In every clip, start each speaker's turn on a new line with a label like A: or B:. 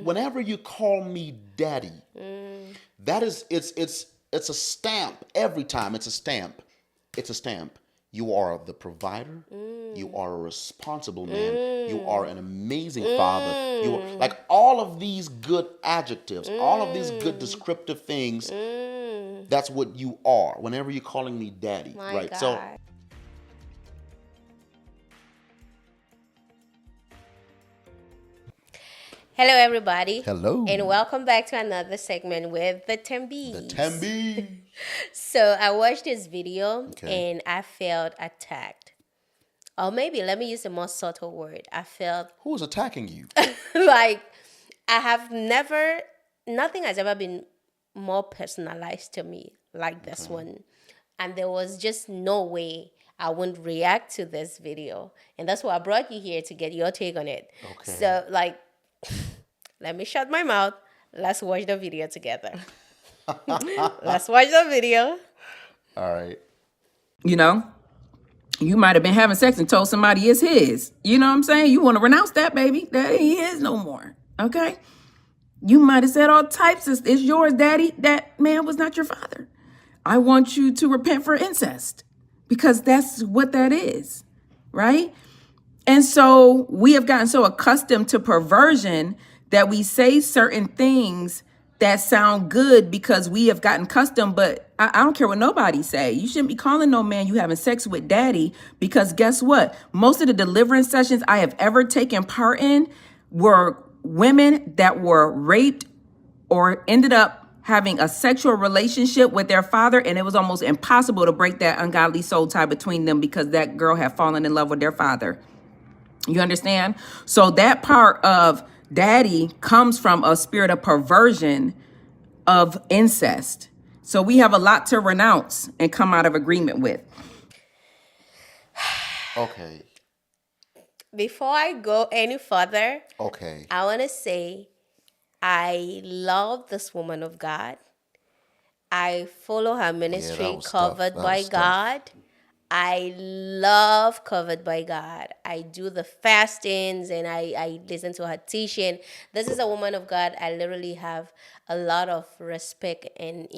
A: whenever you call me daddy, that is it's a stamp every time. It's a stamp. It's a stamp. You are the provider. You are a responsible man. You are an amazing father. You are, like all of these good adjectives, all of these good descriptive things. That's what you are. Whenever you're calling me daddy,
B: My
A: right?
B: God.
A: So
B: Hello, everybody.
A: hello.
B: And welcome back to another segment with the Tembees.
A: The Tembe.
B: So I watched this video
A: Okay.
B: and I felt attacked. Or maybe let me use a more subtle word. I felt
A: Who is attacking you?
B: like nothing has ever been more personalized to me like this one. And there was just no way I wouldn't react to this video. And that's why I brought you here to get your take on it.
A: Okay.
B: So, let me shut my mouth. Let's watch the video together. Let's watch the video.
A: All right.
C: You know, you might have been having sex and told somebody it's his. You know what I'm saying? You want to renounce that, baby. That ain't his no more. Okay? You might have said all types of, it's yours, daddy. That man was not your father. I want you to repent for incest because that's what that is, right? And so we have gotten so accustomed to perversion that we say certain things that sound good because we have gotten accustomed, but I don't care what nobody say. You shouldn't be calling no man you having sex with daddy, because guess what? Most of the deliverance sessions I have ever taken part in were women that were raped or ended up having a sexual relationship with their father, and it was almost impossible to break that ungodly soul tie between them because that girl had fallen in love with their father. You understand? So that part of daddy comes from a spirit of perversion of incest. So we have a lot to renounce and come out of agreement with.
A: Okay.
B: Before I go any further,
A: Okay.
B: I want to say I love this woman of God. I follow her ministry,
A: was tough.
B: Covered
A: That
B: by
A: was tough.
B: God. I love Covered by God. I do the fastings and I listen to her teaching. This is a woman of God I literally have a lot of respect and,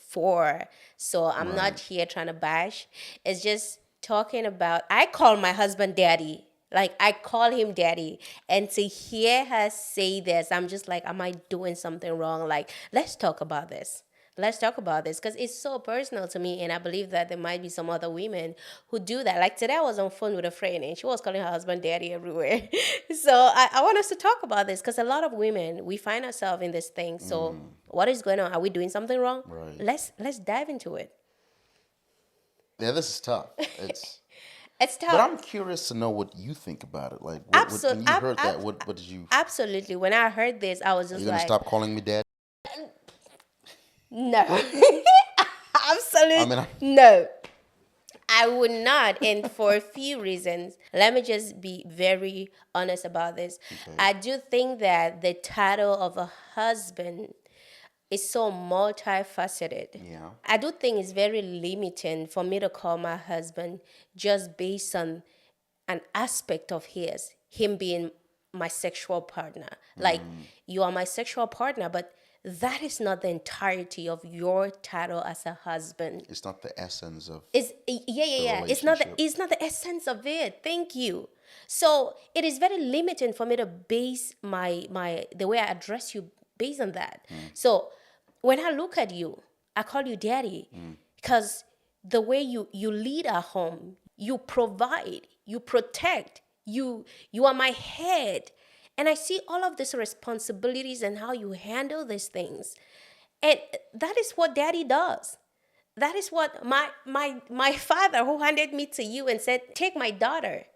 B: for. So I'm not here trying to bash. It's just talking about, I call my husband daddy. Like, I call him daddy. And to hear her say this, I'm just like, am I doing something wrong? Like, let's talk about this. Let's talk about this because it's so personal to me, and I believe that there might be some other women who do that. Like today, I was on phone with a friend, and she was calling her husband daddy everywhere. So I want us to talk about this because a lot of women, we find ourselves in this thing. So what is going on? Are we doing something wrong?
A: Right.
B: Let's dive into it.
A: Yeah, this is tough. It's
B: It's tough.
A: But I'm curious to know what you think about it. Like, when you heard that, what did you?
B: Absolutely. When I heard this, I was
A: Are
B: just
A: you gonna
B: like,
A: stop calling me dad?
B: no. Absolutely
A: I mean,
B: no. I would not, and for a few reasons. Let me just be very honest about this.
A: Okay.
B: I do think that the title of a husband is so multifaceted.
A: Yeah.
B: I do think it's very limiting for me to call my husband just based on an aspect of him being my sexual partner. Like, you are my sexual partner, but that is not the entirety of your title as a husband.
A: It's not the essence of.
B: It's It's not the essence of it. Thank you. So it is very limiting for me to base my the way I address you based on that. So when I look at you, I call you daddy because the way you lead our home, you provide, you protect, you are my head. And I see all of these responsibilities and how you handle these things. And that is what daddy does. That is what my father who handed me to you and said, take my daughter.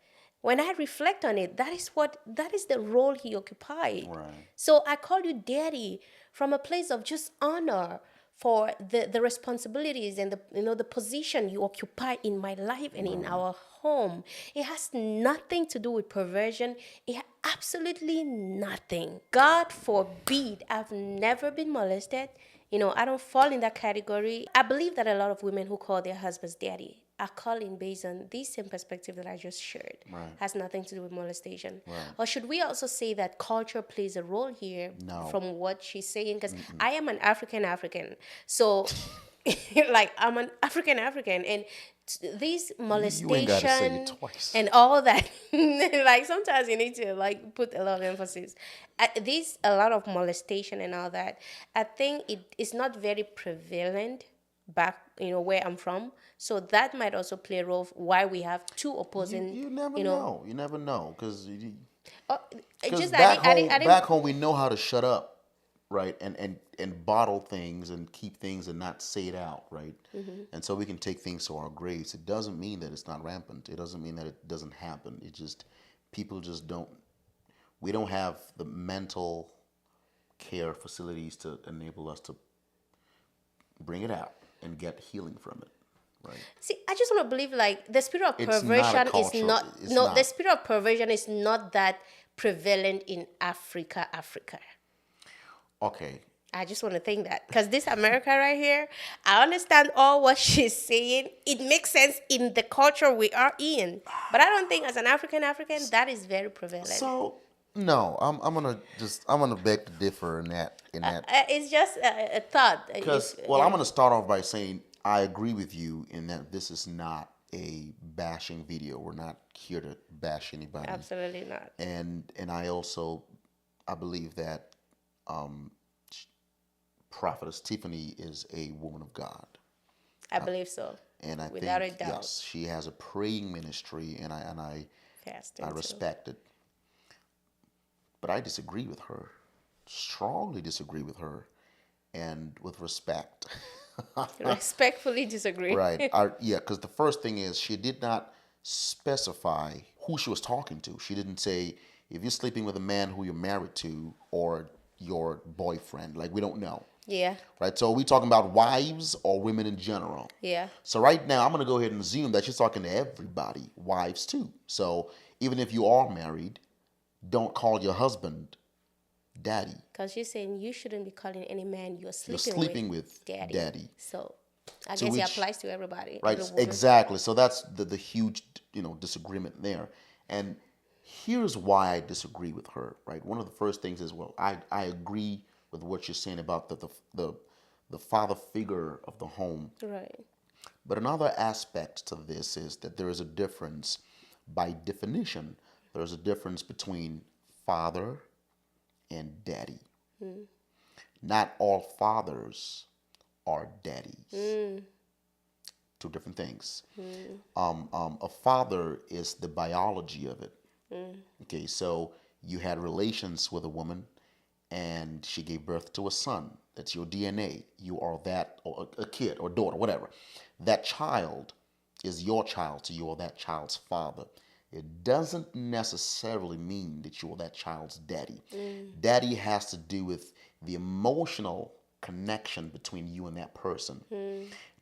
B: When I reflect on it, that is the role he occupied.
A: Right.
B: So I call you daddy from a place of just honor for the responsibilities and the position you occupy in my life and in our home. It has nothing to do with perversion. It has absolutely nothing. God forbid, I've never been molested. I don't fall in that category. I believe that a lot of women who call their husbands daddy, are calling based on this same perspective that I just shared.
A: Right.
B: Has nothing to do with molestation.
A: Right.
B: Or should we also say that culture plays a role here
A: No.
B: from what she's saying? Because I am an African. So, like, I'm an African, and these
A: You ain't gotta say it
B: molestation
A: twice.
B: and all that, like, sometimes you need to, like, put a lot of emphasis. A lot of molestation and all that, I think it is not very prevalent back, where I'm from. So that might also play a role of why we have two opposing,
A: You never know. You never know, because
B: it's just
A: back
B: I
A: home,
B: didn't,
A: back home, we know how to shut up, right, and bottle things and keep things and not say it out, right, and so we can take things to our graves. It doesn't mean that it's not rampant. It doesn't mean that it doesn't happen. It just people just don't. We don't have the mental care facilities to enable us to bring it out and get healing from it, right?
B: See, I just want to believe, like, the spirit of
A: It's not a
B: perversion is
A: culture.
B: not.
A: It's
B: No,
A: not.
B: the spirit of perversion is not that prevalent in Africa.
A: Okay.
B: I just want to think that, because this America right here, I understand all what she's saying. It makes sense in the culture we are in, but I don't think as an African that is very prevalent.
A: So no, I'm gonna beg to differ in that
B: It's just a thought.
A: because I'm gonna start off by saying I agree with you in that this is not a bashing video. We're not here to bash anybody.
B: Absolutely not.
A: And I believe that Prophetess Tiffany is a woman of God.
B: I believe so.
A: And I
B: Without
A: think
B: a doubt.
A: yes, she has a praying ministry, and I
B: Fasting too.
A: respect it. But I disagree with her, strongly disagree with her, and with respect.
B: Respectfully disagree.
A: Right. Because the first thing is she did not specify who she was talking to. She didn't say, if you're sleeping with a man who you're married to or your boyfriend, like, we don't know.
B: Yeah.
A: Right. So are we talking about wives or women in general?
B: Yeah.
A: So right now, I'm going to go ahead and assume that she's talking to everybody, wives too. So even if you are married, don't call your husband daddy.
B: Because she's saying you shouldn't be calling any man you're
A: You're
B: sleeping,
A: sleeping with daddy.
B: So I
A: To
B: guess it
A: which-
B: applies to everybody.
A: Right,
B: every woman.
A: exactly. So that's the huge, disagreement there. And here's why I disagree with her, right? One of the first things is, well, I agree with what you're saying about the father figure of the home.
B: Right.
A: But another aspect to this is that there is a difference, by definition, there's a difference between father and daddy. Not all fathers are daddies. Two different things. A father is the biology of it. Okay, so you had relations with a woman and she gave birth to a son. That's your DNA. You are that, or a kid or daughter, whatever. That child is your child, so you are that child's father. It doesn't necessarily mean that you are that child's daddy. Daddy has to do with the emotional connection between you and that person.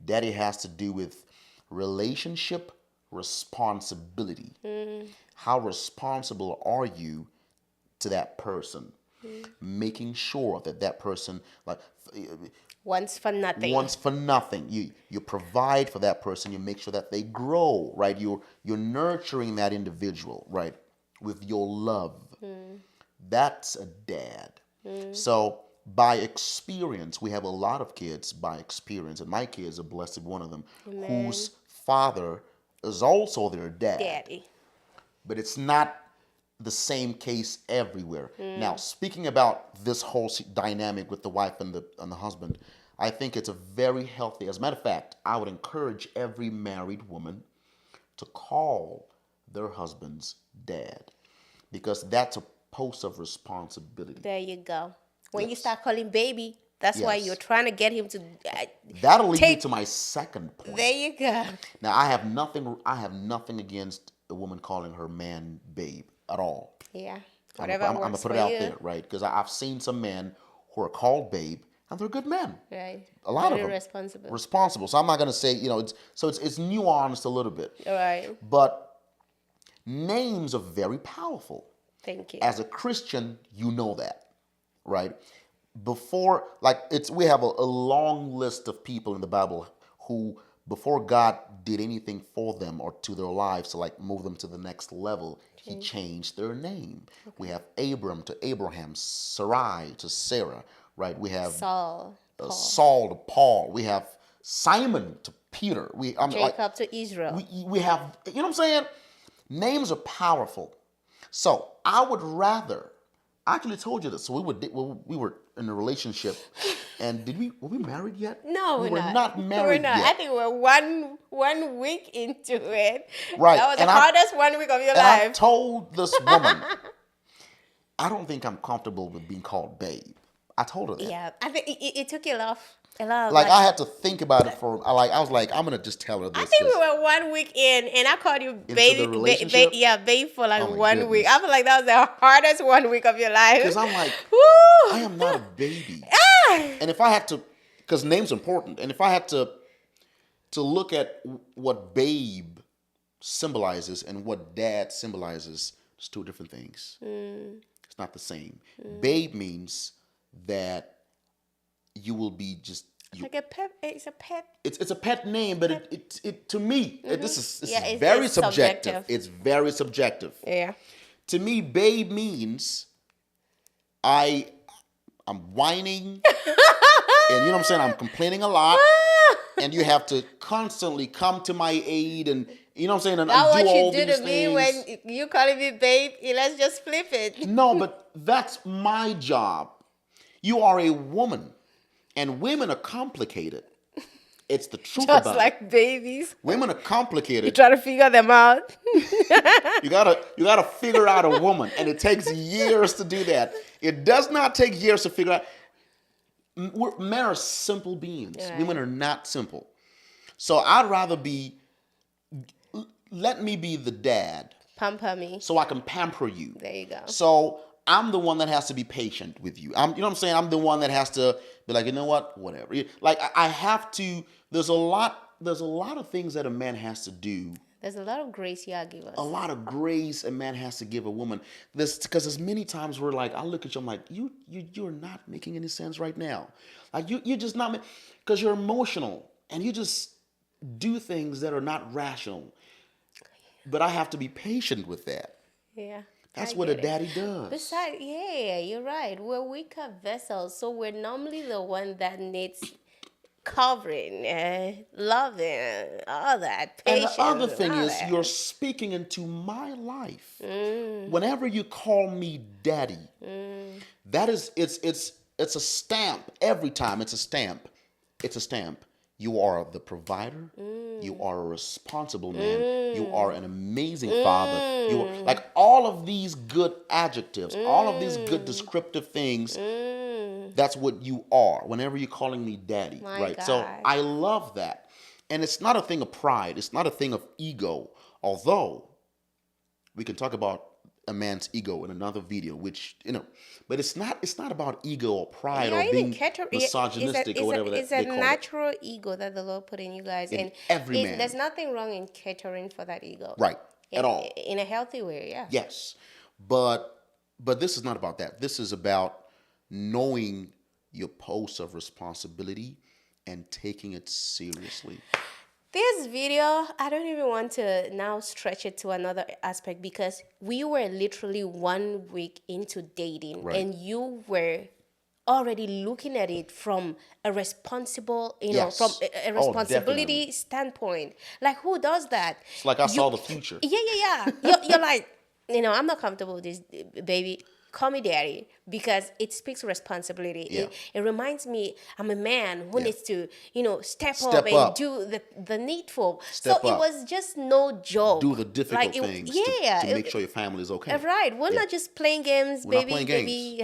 A: Daddy has to do with relationship responsibility. How responsible are you to that person? Making sure that person, like,
B: Once for nothing.
A: wants for nothing. You provide for that person. You make sure that they grow, right? You're nurturing that individual, right, with your love. That's a dad. So by experience, we have a lot of kids by experience, and my kids are blessed with one of them, whose father is also their dad.
B: Daddy.
A: But it's not the same case everywhere. Now, speaking about this whole dynamic with the wife and the husband, I think it's a very healthy. As a matter of fact, I would encourage every married woman to call their husband's dad, because that's a post of responsibility.
B: There you go. When you
A: Yes.
B: start calling baby, that's why
A: Yes.
B: you're trying to get him to.
A: That'll lead me
B: Take-
A: to my second point.
B: There you go.
A: Now, I have nothing against a woman calling her man babe at all.
B: Yeah.
A: I'm
B: Whatever
A: gonna
B: works
A: put
B: for
A: it out
B: you.
A: there, right? Because I've seen some men who are called babe, and they're good men.
B: Right.
A: A lot
B: Very
A: of them
B: responsible.
A: responsible. So I'm not gonna say, it's nuanced a little bit,
B: Right.
A: but names are very powerful.
B: Thank you.
A: As a Christian, you know that, right? We have a long list of people in the Bible who before God did anything for them or to their lives to like move them to the next level, he changed their name. We have Abram to Abraham, Sarai to Sarah, right? We have
B: Saul, Paul,
A: Saul to Paul. We have Simon to Peter.
B: Jacob to Israel.
A: We have, you know what I'm saying? Names are powerful. So I would rather, I actually told you this. So we were in a relationship, and were we married yet?
B: No,
A: we
B: we're
A: were not married
B: We're not.
A: yet.
B: I think we're one week into it.
A: Right.
B: That was
A: And
B: the hardest 1 week of your
A: And I
B: life.
A: told this woman, I don't think I'm comfortable with being called babe. I told her that.
B: Yeah, I think it took you a lot. Like
A: I had to think about it for, I was like, I'm going to just tell her this.
B: I think we were 1 week in, and I called you baby.
A: the relationship?
B: Babe for like
A: Oh my
B: 1 week.
A: goodness.
B: I feel like that was the hardest 1 week of your life.
A: Because I'm like,
B: Woo!
A: I am not a baby.
B: Ah!
A: And if I had to, because name's important, and if I had to look at what babe symbolizes and what dad symbolizes, it's two different things. It's not the same. Babe means that you will be just
B: Like a pet. It's a pet.
A: it's a pet name, but it to me this is
B: it's
A: very subjective.
B: subjective.
A: It's very subjective.
B: Yeah.
A: To me, babe means I'm whining, and you know what I'm saying. I'm complaining a lot, and you have to constantly come to my aid, and you know what I'm saying. And
B: That's
A: do
B: what
A: all
B: you do
A: these
B: to me
A: things.
B: when you calling me babe. Let's just flip it.
A: No, but that's my job. You are a woman, and women are complicated. It's the truth
B: Just
A: about it.
B: like babies.
A: Women are complicated.
B: Try to figure them out.
A: You gotta figure out a woman, and it takes years to do that. It does not take years to figure out. Men are simple beings.
B: Right.
A: Women are not simple. So I'd rather let me be the dad,
B: Pamper me.
A: so I can pamper you.
B: There you go.
A: So I'm the one that has to be patient with you. You know what I'm saying? I'm the one that has to be like, you know what, whatever. Like I have to. There's a lot of things that a man has to do.
B: There's a lot of grace you give us.
A: A lot of grace a man has to give a woman. Because there's many times where like I look at you, I'm like, you're not making any sense right now. Like you're just not, because you're emotional and you just do things that are not rational. But I have to be patient with that.
B: Yeah.
A: That's
B: I
A: what a
B: get it.
A: daddy does.
B: Besides, yeah, you're right. We're weaker vessels, so we're normally the one that needs covering, loving, all that,
A: And
B: patience.
A: the other thing
B: all
A: is,
B: that.
A: you're speaking into my life. Whenever you call me daddy, that is, it's a stamp. Every time it's a stamp. It's a stamp. You are the provider. You are a responsible man. You are an amazing father. You are, like all of these good adjectives, all of these good descriptive things. That's what you are whenever you're calling me daddy,
B: My
A: right?
B: God.
A: So I love that. And it's not a thing of pride. It's not a thing of ego. Although we can talk about a man's ego in another video, which, but it's not about ego or pride or being misogynistic or whatever
B: it's
A: they
B: a
A: call it.
B: natural ego that the Lord put in you guys.
A: In
B: And
A: every man.
B: there's nothing wrong in catering for that ego.
A: Right. At all.
B: In a healthy way, yeah.
A: Yes. But this is not about that. This is about knowing your post of responsibility and taking it seriously.
B: This video, I don't even want to now stretch it to another aspect because we were literally 1 week into dating,
A: Right.
B: and you were already looking at it from a responsible,
A: Yes.
B: from a
A: Oh,
B: responsibility
A: definitely.
B: standpoint. Like, who does that?
A: It's like I saw the future.
B: Yeah. You're like, I'm not comfortable with this, baby. Call me daddy, because it speaks responsibility.
A: Yeah.
B: It reminds me I'm a man who
A: Yeah.
B: needs to, step
A: Step
B: up and
A: up.
B: do the needful.
A: Step
B: so it
A: up.
B: was just no joke.
A: Do the difficult
B: Like,
A: things
B: yeah,
A: to make sure your family is okay.
B: Right. We're not just playing games,
A: We're not
B: baby,
A: playing
B: baby.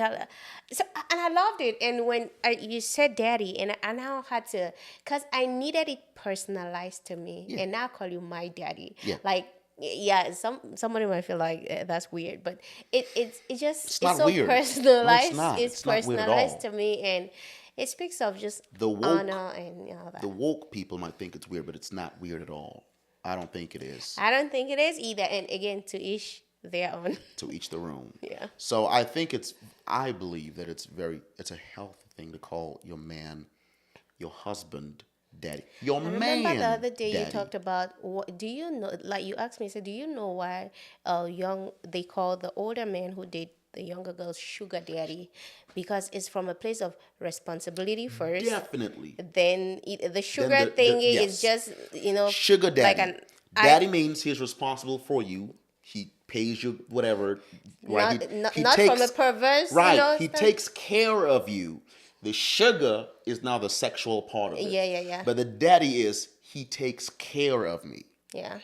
B: So, and I loved it. And when you said daddy, and I now had to, because I needed it personalized to me.
A: Yeah.
B: And now I call you my daddy.
A: Yeah.
B: Like, yeah, somebody might feel like that's weird, but it's
A: not
B: so
A: weird. No, it's
B: personalized.
A: not.
B: It's
A: It's not weird at
B: personalized
A: all.
B: to me, and it speaks of just
A: The woke-
B: honor and all that.
A: The woke people might think it's weird, but it's not weird at all. I don't think it is.
B: I don't think it is either. And again, to each their own.
A: To each their own.
B: Yeah.
A: So I believe that it's a healthy thing to call your man, your husband, daddy. Your
B: I
A: man
B: remember the other day
A: daddy.
B: you talked about do you know, like you asked me, said, do you know why they call the older men who date the younger girls sugar daddy? Because it's from a place of responsibility first.
A: Definitely.
B: Then the sugar
A: the-
B: thingy
A: yes.
B: is just,
A: Sugar daddy.
B: like an
A: Daddy means he's responsible for you. He pays you whatever. Right.
B: not from a perverse,
A: Right. He
B: stuff.
A: takes care of you. The sugar is now the sexual part of it.
B: Yeah.
A: But the daddy is he takes care of me.
B: Yeah.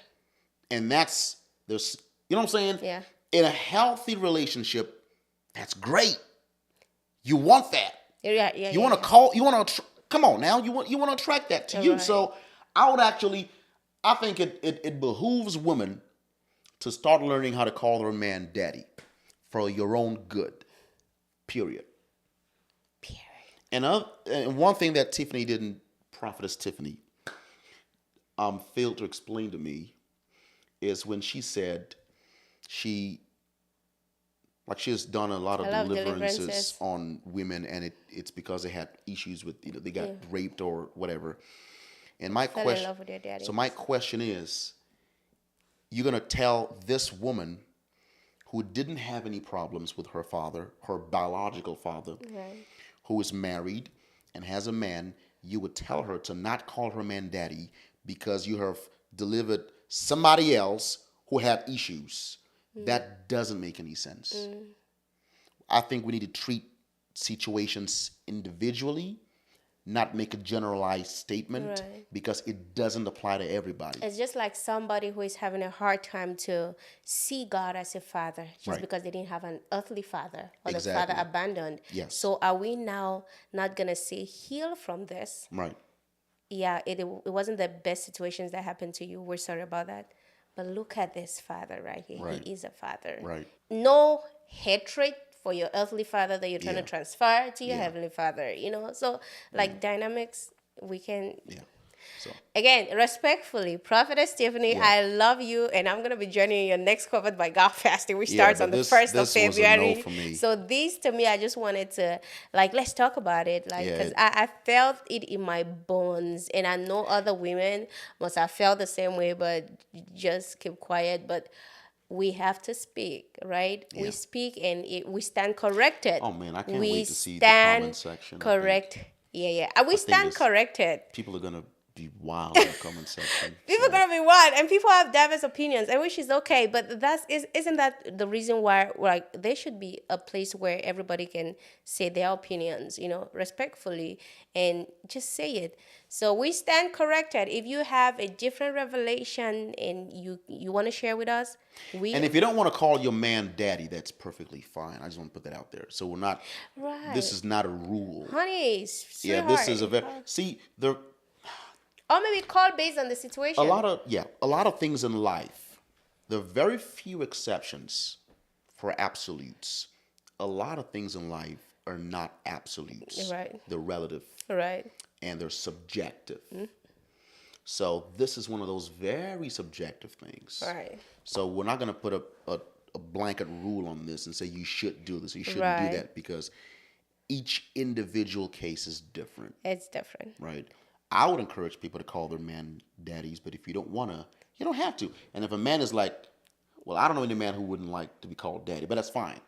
A: And there's you know what I'm saying?
B: Yeah.
A: In a healthy relationship, that's great. You want that.
B: Yeah.
A: You want to call. You want to come on now. You want to attract that to you.
B: Right.
A: So I think it behooves women to start learning how to call their man daddy for your own good. Period. And one thing that Prophetess Tiffany, failed to explain to me, is when she said she has done a lot of deliverances on women, and it's because they had issues with they got raped or whatever. And my
B: Fell in
A: question,
B: love with their daddy.
A: so my question is, you're gonna tell this woman who didn't have any problems with her father, her biological father,
B: Right.
A: who is married and has a man, you would tell her to not call her man daddy because you have delivered somebody else who had issues. That doesn't make any sense. I think we need to treat situations individually, not make a generalized statement,
B: Right.
A: because it doesn't apply to everybody.
B: It's just like somebody who is having a hard time to see God as a father just
A: Right.
B: because they didn't have an earthly father or the
A: Exactly.
B: father abandoned.
A: Yes.
B: So are we now not going to say heal from this?
A: Right.
B: Yeah, it wasn't the best situations that happened to you. We're sorry about that. But look at this father right here.
A: Right.
B: He is a father.
A: Right.
B: No hatred for your earthly father that you're trying to
A: Yeah.
B: transfer to your
A: Yeah.
B: heavenly father, So like dynamics, we can
A: Yeah. So
B: again, respectfully, Prophetess Tiffany,
A: Yeah.
B: I love you, and I'm gonna be joining your next Covered by God fasting, which
A: Yeah,
B: starts
A: but
B: on the
A: this
B: 1st of
A: was a no
B: February.
A: for me.
B: So these, to me, I just wanted to let's talk about it,
A: Yeah.
B: because I felt it in my bones, and I know other women must have felt the same way, but just keep quiet. But we have to speak, right?
A: Yeah.
B: We speak, and we stand corrected.
A: Oh, man, I can't
B: we
A: wait to see the
B: stand
A: comment section. I think
B: correct. Yeah. And we stand
A: it's-
B: corrected.
A: people are gonna be wild in the comment section.
B: People are gonna be wild, and people have diverse opinions, and which is okay. But isn't that the reason why there should be a place where everybody can say their opinions, respectfully, and just say it. So we stand corrected. If you have a different revelation and you want to share with us,
A: And if you don't want to call your man daddy, that's perfectly fine. I just want to put that out there. So we're not.
B: Right.
A: This is not a rule.
B: honey,
A: Yeah, this is a
B: sweetheart.
A: see
B: Or maybe call based on the situation.
A: a lot of things in life. There are very few exceptions for absolutes. A lot of things in life are not absolutes.
B: Right.
A: They're relative
B: Right.
A: and they're subjective. So this is one of those very subjective things.
B: Right.
A: So we're not going to put a blanket rule on this and say you should do this, you shouldn't
B: Right.
A: do that, because each individual case is different,
B: It's different.
A: right? I would encourage people to call their man daddies, but if you don't want to, you don't have to. And if a man is like, well, I don't know any man who wouldn't like to be called daddy, but that's fine.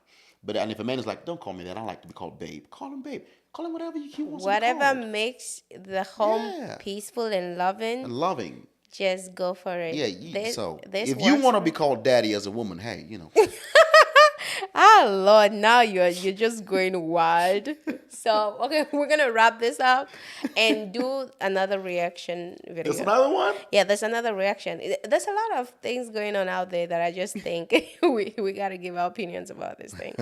A: And if a man is like, don't call me that, I like to be called babe, call him babe. Call him whatever he wants to be
B: Whatever
A: called.
B: makes the home
A: Yeah.
B: peaceful and loving,
A: And loving.
B: just go for it.
A: Yeah,
B: This
A: if you
B: works
A: want to
B: for-
A: be called daddy as a woman, hey,
B: Lord, now you're just going wild. So okay, we're gonna wrap this up and do another reaction video.
A: There's another one?
B: Yeah, there's another reaction. There's a lot of things going on out there that I just think we got to give our opinions about this thing.